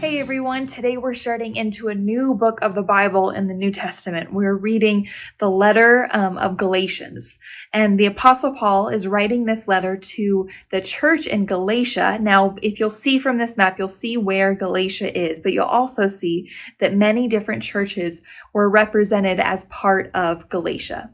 Hey everyone, today we're starting into a new book of the Bible in the New Testament. We're reading the letter of Galatians. And the Apostle Paul is writing this letter to the church in Galatia. Now, if you'll see from this map, you'll see where Galatia is, but you'll also see that many different churches were represented as part of Galatia.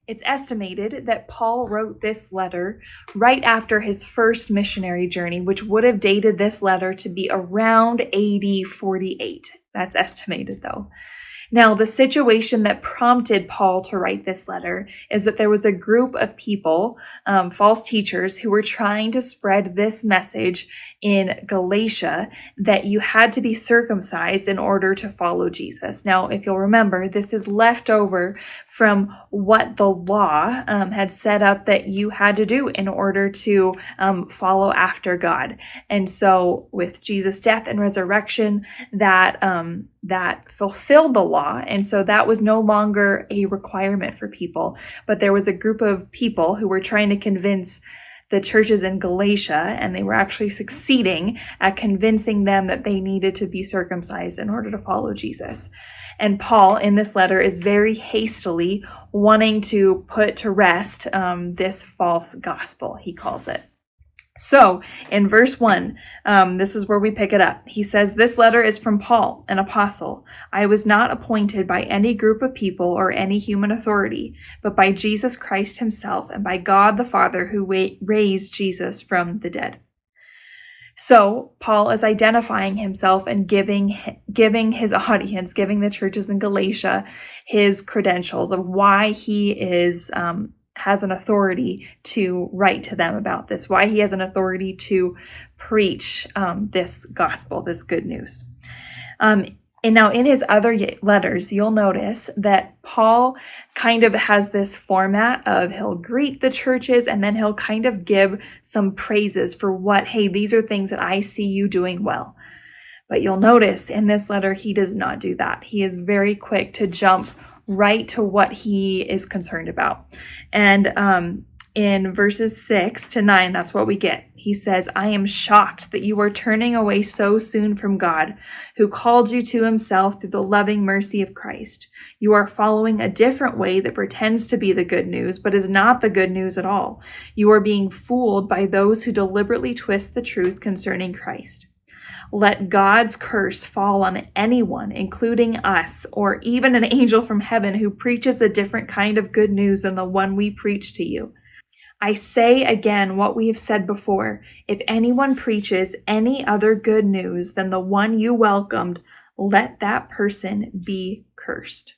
It's estimated that Paul wrote this letter right after his first missionary journey, which would have dated this letter to be around AD 48. That's estimated, though. Now, the situation that prompted Paul to write this letter is that there was a group of people, false teachers, who were trying to spread this message in Galatia that you had to be circumcised in order to follow Jesus. Now, if you'll remember, this is left over from what the law had set up that you had to do in order to follow after God. And so with Jesus' death and resurrection, that fulfilled the law. And so that was no longer a requirement for people. But there was a group of people who were trying to convince the churches in Galatia, and they were actually succeeding at convincing them that they needed to be circumcised in order to follow Jesus. And Paul, in this letter, is very hastily wanting to put to rest this false gospel, he calls it. So in verse 1, this is where we pick it up. He says, "This letter is from Paul, an apostle. I was not appointed by any group of people or any human authority, but by Jesus Christ himself and by God the Father who raised Jesus from the dead." So Paul is identifying himself and giving his audience, giving the churches in Galatia his credentials of why he is has an authority to write to them about this, why he has an authority to preach this gospel, this good news. And now in his other letters, you'll notice that Paul kind of has this format of he'll greet the churches and then he'll kind of give some praises for hey, these are things that I see you doing well. But you'll notice in this letter, he does not do that. He is very quick to jump right to what he is concerned about. And in verses 6 to 9, that's what we get. He says, "I am shocked that you are turning away so soon from God, who called you to himself through the loving mercy of Christ. You are following a different way that pretends to be the good news, but is not the good news at all. You are being fooled by those who deliberately twist the truth concerning Christ. Let God's curse fall on anyone, including us, or even an angel from heaven who preaches a different kind of good news than the one we preach to you. I say again what we have said before. If anyone preaches any other good news than the one you welcomed, let that person be cursed."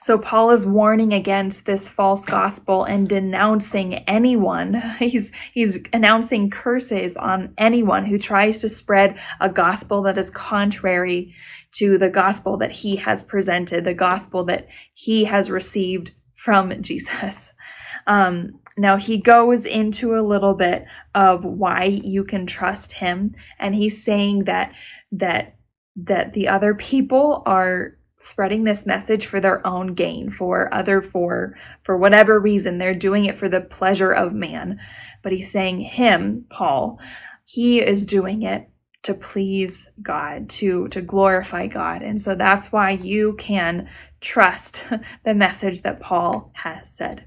So Paul is warning against this false gospel and denouncing anyone. He's announcing curses on anyone who tries to spread a gospel that is contrary to the gospel that he has presented, the gospel that he has received from Jesus. Now he goes into a little bit of why you can trust him, and he's saying that the other people are spreading this message for their own gain, for whatever reason. They're doing it for the pleasure of man. But he's saying him, Paul, he is doing it to please God, to glorify God. And so that's why you can trust the message that Paul has said.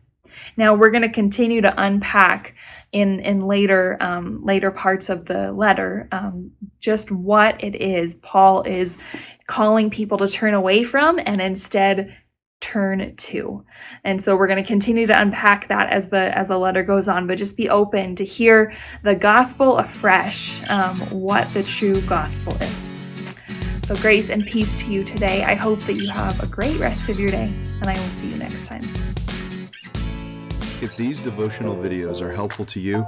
Now we're going to continue to unpack in later parts of the letter just what it is Paul is calling people to turn away from and instead turn to. And so we're going to continue to unpack that as the letter goes on, but just be open to hear the gospel afresh, what the true gospel is. So grace and peace to you today. I hope that you have a great rest of your day, and I will see you next time. If these devotional videos are helpful to you,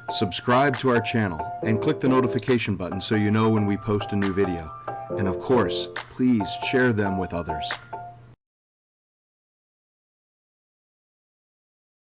subscribe to our channel and click the notification button so you know when we post a new video. And of course, please share them with others.